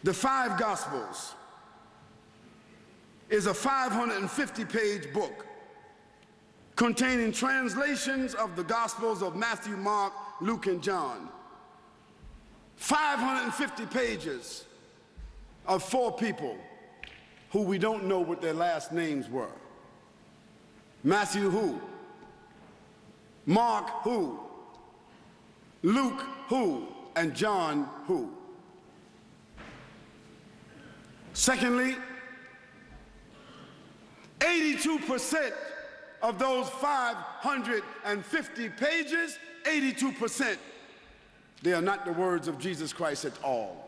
The Five Gospels is a 550-page book containing translations of the Gospels of Matthew, Mark, Luke, and John. 550 pages of 4 people who we don't know what their last names were. Matthew who? Mark who? Luke who? And John who? Secondly, 82% of those 550 pages, 82%, they are not the words of Jesus Christ at all.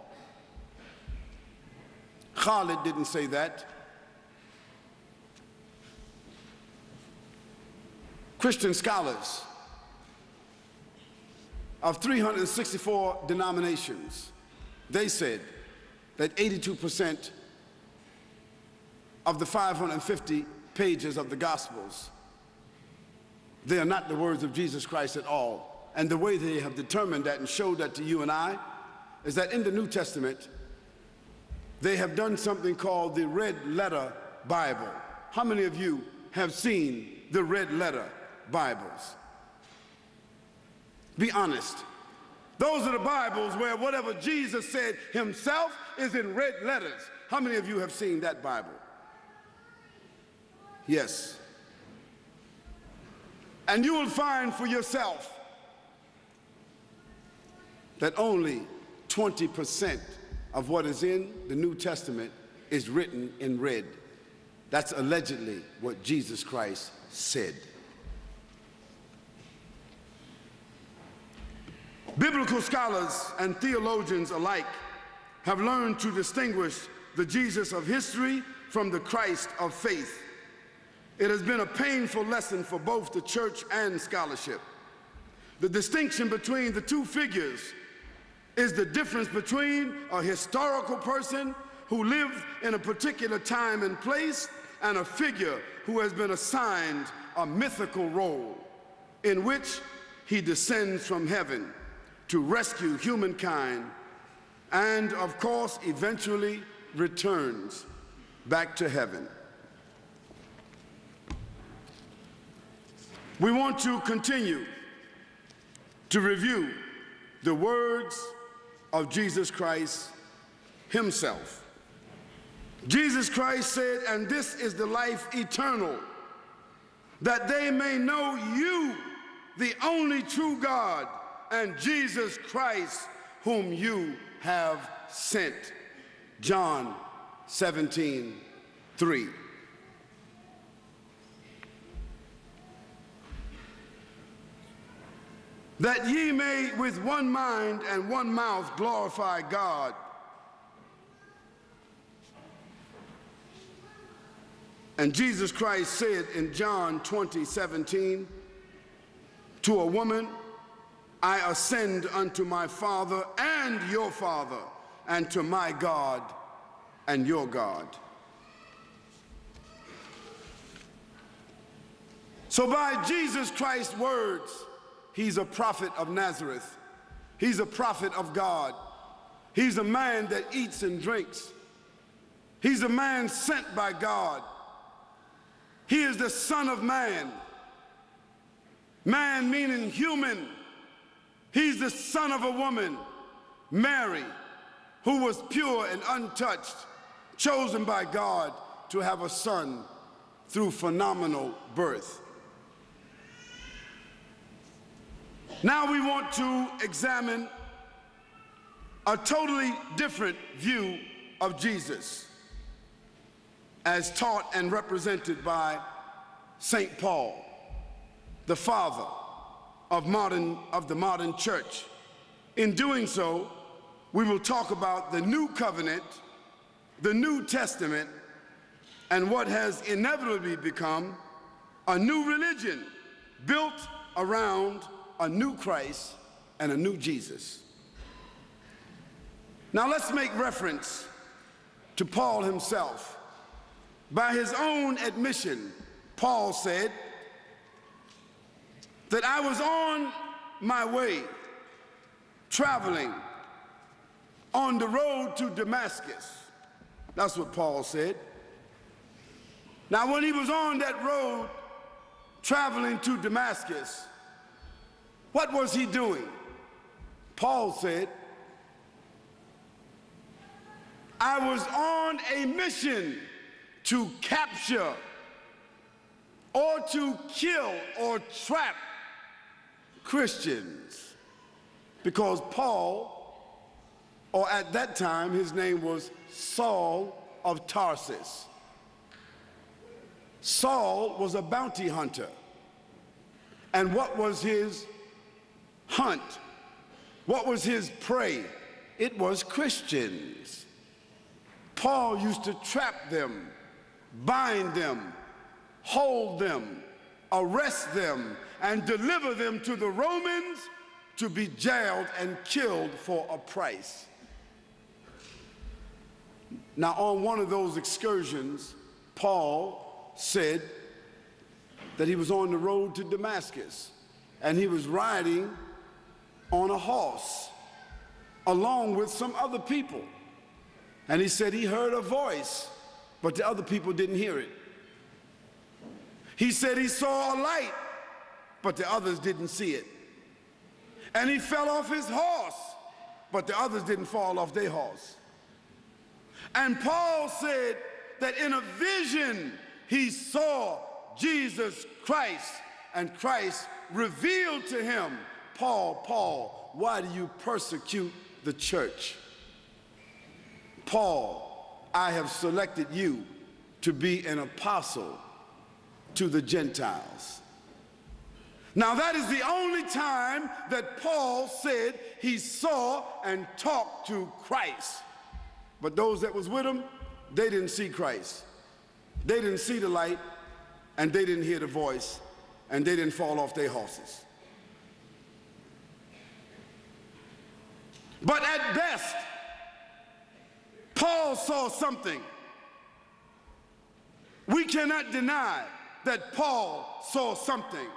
Khalid didn't say that. Christian scholars of 364 denominations, they said that 82% of the 550 pages of the Gospels, they are not the words of Jesus Christ at all. And the way they have determined that and showed that to you and I is that in the New Testament, they have done something called the Red Letter Bible. How many of you have seen the Red Letter Bibles? Be honest. Those are the Bibles where whatever Jesus said himself is in red letters. How many of you have seen that Bible? Yes. And you will find for yourself that only 20% of what is in the New Testament is written in red. That's allegedly what Jesus Christ said. Biblical scholars and theologians alike have learned to distinguish the Jesus of history from the Christ of faith. It has been a painful lesson for both the church and scholarship. The distinction between the two figures is the difference between a historical person who lived in a particular time and place and a figure who has been assigned a mythical role in which he descends from heaven to rescue humankind and, of course, eventually returns back to heaven. We want to continue to review the words of Jesus Christ himself. Jesus Christ said, "And this is the life eternal, that they may know you, the only true God, and Jesus Christ, whom you have sent." John 17:3. That ye may with one mind and one mouth glorify God. And Jesus Christ said in John 20:17 to a woman, "I ascend unto my Father and your Father, and to my God and your God." So by Jesus Christ's words, he's a prophet of Nazareth. He's a prophet of God. He's a man that eats and drinks. He's a man sent by God. He is the Son of Man. Man meaning human. He's the son of a woman, Mary, who was pure and untouched, chosen by God to have a son through phenomenal birth. Now we want to examine a totally different view of Jesus as taught and represented by St. Paul, the father of the modern church. In doing so, we will talk about the New Covenant, the New Testament, and what has inevitably become a new religion built around a new Christ and a new Jesus. Now let's make reference to Paul himself. By his own admission, Paul said that I was on my way, traveling on the road to Damascus. That's what Paul said. Now, when he was on that road traveling to Damascus, what was he doing? Paul said, I was on a mission to capture or to kill or trap Christians, because Paul, or at that time his name was Saul of Tarsus. Saul was a bounty hunter. And what was his hunt? What was his prey? It was Christians. Paul used to trap them, bind them, hold them, arrest them, and deliver them to the Romans to be jailed and killed for a price. Now, on one of those excursions, Paul said that he was on the road to Damascus, and he was riding on a horse along with some other people. And he said he heard a voice, but the other people didn't hear it. He said he saw a light, but the others didn't see it. And he fell off his horse, but the others didn't fall off their horse. And Paul said that in a vision he saw Jesus Christ, and Christ revealed to him, Paul, Paul, why do you persecute the church? Paul, I have selected you to be an apostle to the Gentiles. Now, that is the only time that Paul said he saw and talked to Christ. But those that was with him, they didn't see Christ. They didn't see the light, and they didn't hear the voice, and they didn't fall off their horses. But at best, Paul saw something. We cannot deny that Paul saw something.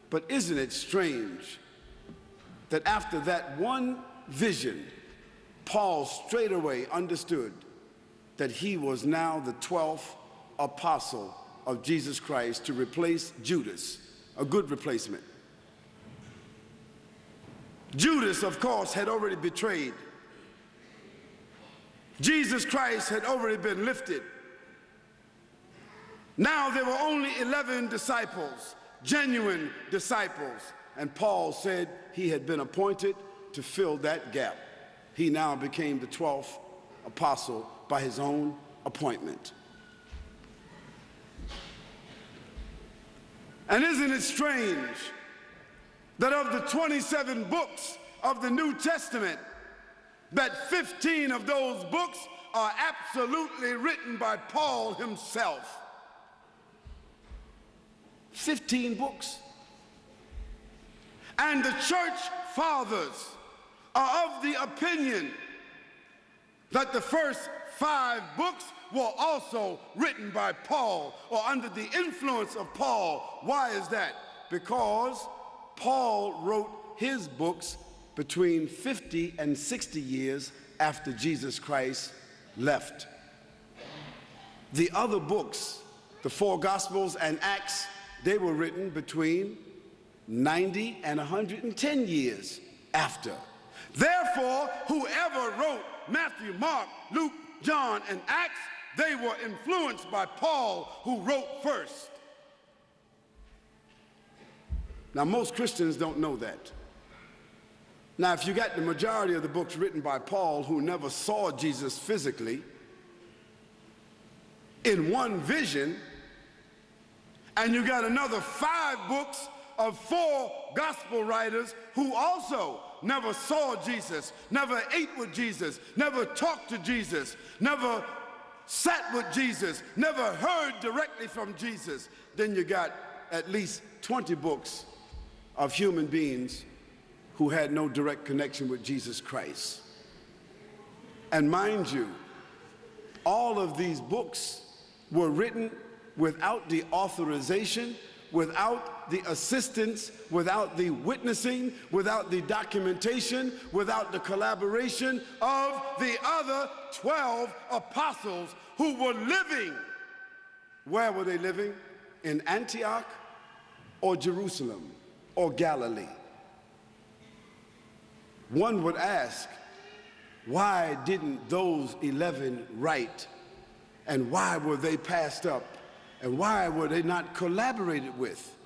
But isn't it strange that after that one vision, Paul straight away understood that he was now the 12th apostle of Jesus Christ to replace Judas, a good replacement. Judas, of course, had already betrayed. Jesus Christ had already been lifted. Now there were only 11 disciples, genuine disciples, and Paul said he had been appointed to fill that gap. He now became the 12th apostle by his own appointment. And isn't it strange that of the 27 books of the New Testament, that 15 of those books are absolutely written by Paul himself? 15 books. And the church fathers are of the opinion that the first 5 books were also written by Paul, or under the influence of Paul. Why is that? Because Paul wrote his books between 50 and 60 years after Jesus Christ left. The other books, the 4 Gospels and Acts, they were written between 90 and 110 years after. Therefore, whoever wrote Matthew, Mark, Luke, John, and Acts, they were influenced by Paul, who wrote first. Now, most Christians don't know that. Now, if you got the majority of the books written by Paul, who never saw Jesus physically, in one vision, and you got another 5 books of 4 gospel writers who also never saw Jesus, never ate with Jesus, never talked to Jesus, never sat with Jesus, never heard directly from Jesus, then you got at least 20 books of human beings who had no direct connection with Jesus Christ. And mind you, all of these books were written without the authorization without the assistance, without the witnessing, without the documentation, without the collaboration of the other 12 apostles who were living. Where were they living? In Antioch or Jerusalem or Galilee? One would ask, why didn't those 11 write? And why were they passed up? And why were they not collaborated with?